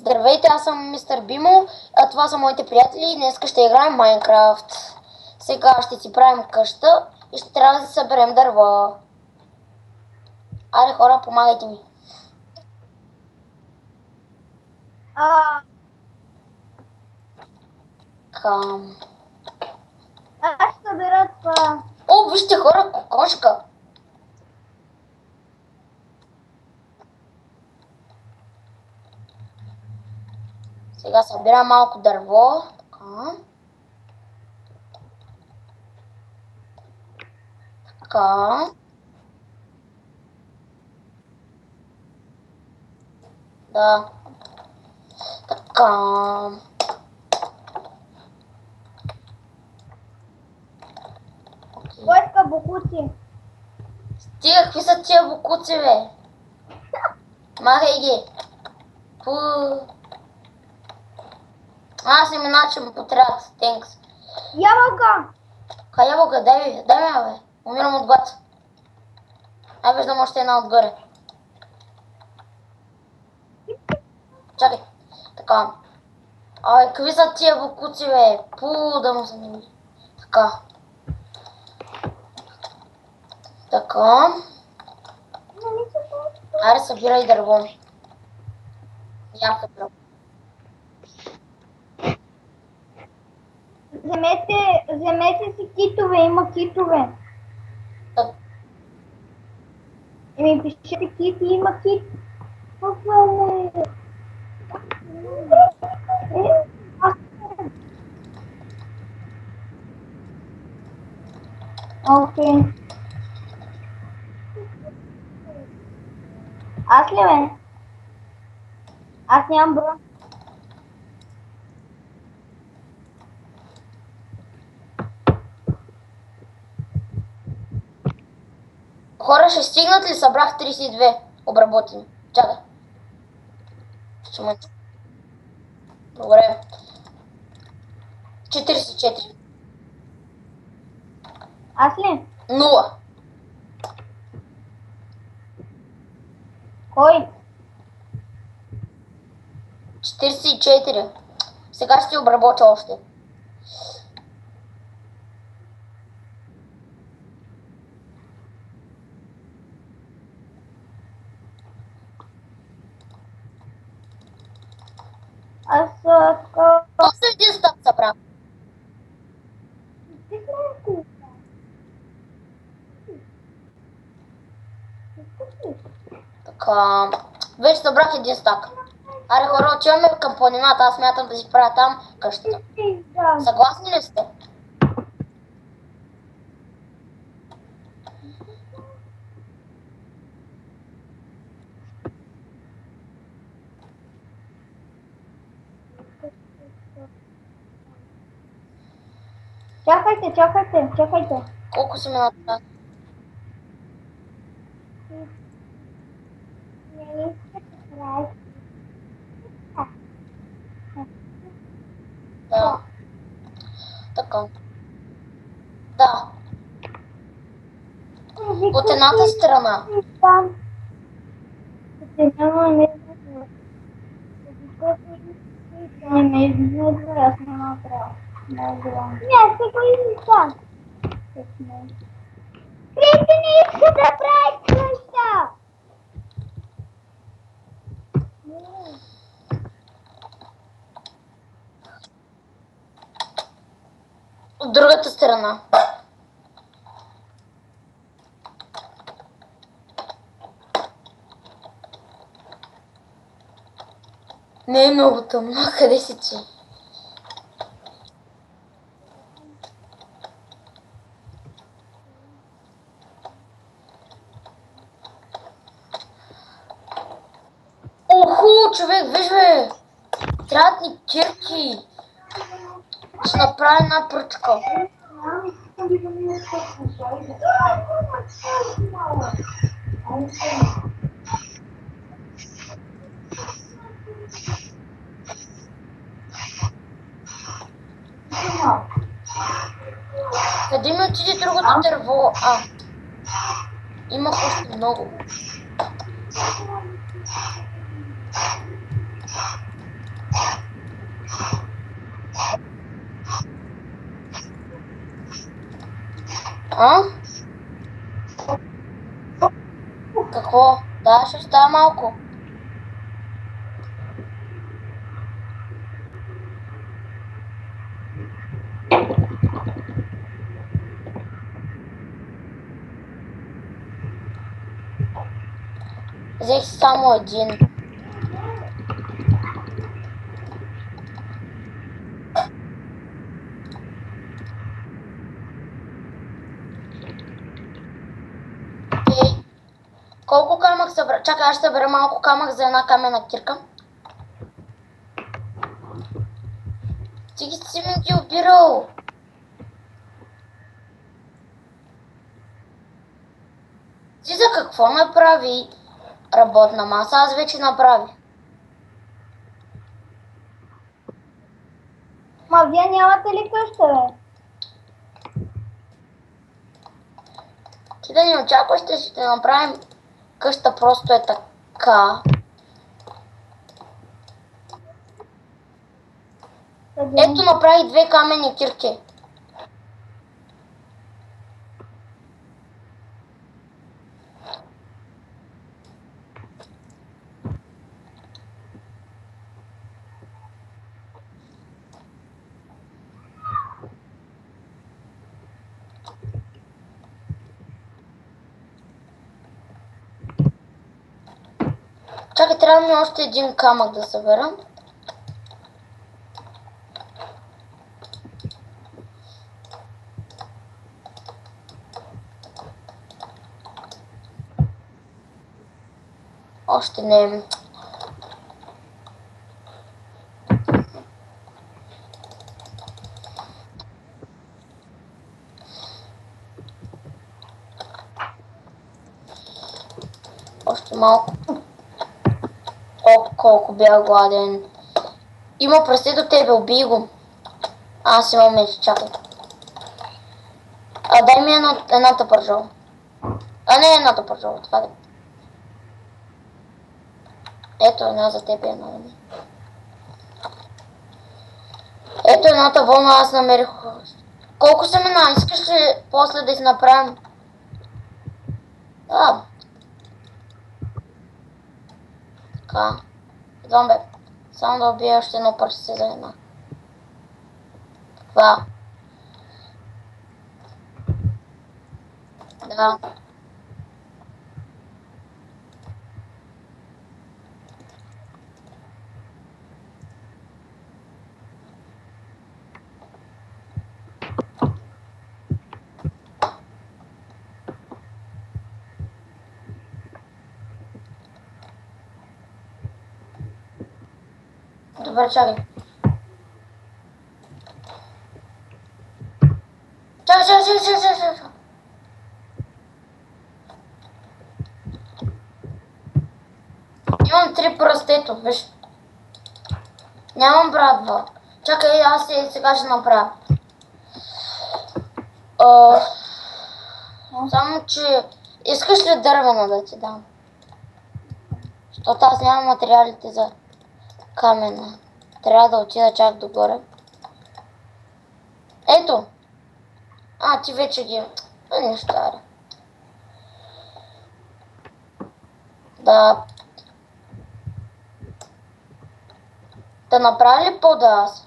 Здравейте, аз съм мистер Бимо, а това са моите приятели и днес ще играем Майнкрафт. Сега ще си правим къща и ще трябва да съберем дърво. Аре хора, помагайте ми. Кам. Аз ще събера това. О, вижте хора, кокошка. Сега събирам малко дърво. Така. Така. Да. Така. Кой иска бокуци? Стига, какви са тия бокуци, бе? Махай ги. Пу. Аз не ми начин потрябват. Тенкс. Ябълка! Кай ябълка? Дай ми, бе. Умирам от глад. Ай, виждам още една отгоре. Чакай. Така. Ай, какви са тия бокуци, бе? Пу, да му се не види. Така. Така. Аре, събирай дърво. Яка дърво. Вземете си китове, има китове. Ми пишете кит и има кит. Окей. Аз ли бе? Аз нямам бро. Хора, ще стигнат ли? Събрах 32 обработени. Чакай. Ще мъча. Добре. 44. Аз ли? 0. Кой? 44. Сега ще обработя още. Аз Още един стъп събрах. Така. Вече събрах един стак. Аре хора, отиваме към планината. Аз смятам да си правя там къщата. Съгласни ли сте? Чакайте. Колко си минута? Да. Така. Да. От едната страна. Крити не иска да прави къща! От другата страна. Не е много тъмно. Къде си ти? Оху, човек, виж бе! Трябват ни кирки. Ще направя една пръчка. Къде ми отиде другото дърво? Имах още много. А? Какво? Да, ще остава малко. Взех си само един. Окей. Колко камък събра? Чакай, аз ще събера малко камък за една камена кирка. Ти ги си ми ги обирал. Ти за какво направи работна маса? Аз вече направих. Ма вие нямате ли къща, бе? Ти да не очакваш, ще направим къща, просто е така. Ето, направих 2 каменни кирки. Чакай, трябва ми още един камък да събера. Още не. Още малко. Колко бях гладен. Има пръсте до тебе, убий го. Аз имам меч, чакай. Дай ми едната пържола. Не едната пържола, това да. Ето една за теб и една за мен. Ето едната вълна, аз намерих. Колко семена? Искаш ли после да си направим? Да. Така. Идвам, бе. Само да убия още едно парче за една. Това. Да. Добре, чакай. Чакай. Имам 3 пръстето, виж. Нямам брадва. Чакай, аз сега ще направя. Само, че искаш ли дървено да ти дам? Защото аз нямам материалите за камена. Трябва да отида чак догоре. Ето. Ти вече ги... Нищо, аре. Да направя ли пода аз?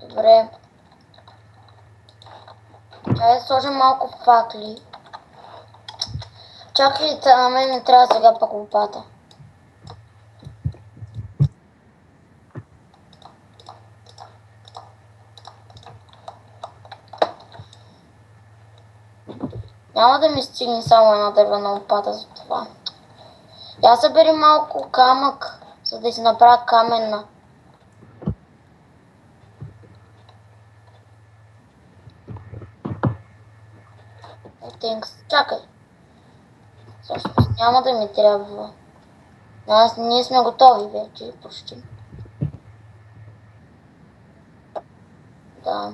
Добре. Чакай да сложим малко факли. Чакай, на мен не трябва сега пък лопата. Няма да ми стигне само една дървена лопата за това. Я събери малко камък, за да си направя каменна. Чакай. Всъщност няма да ми трябва. Ние сме готови вече, почти. Да.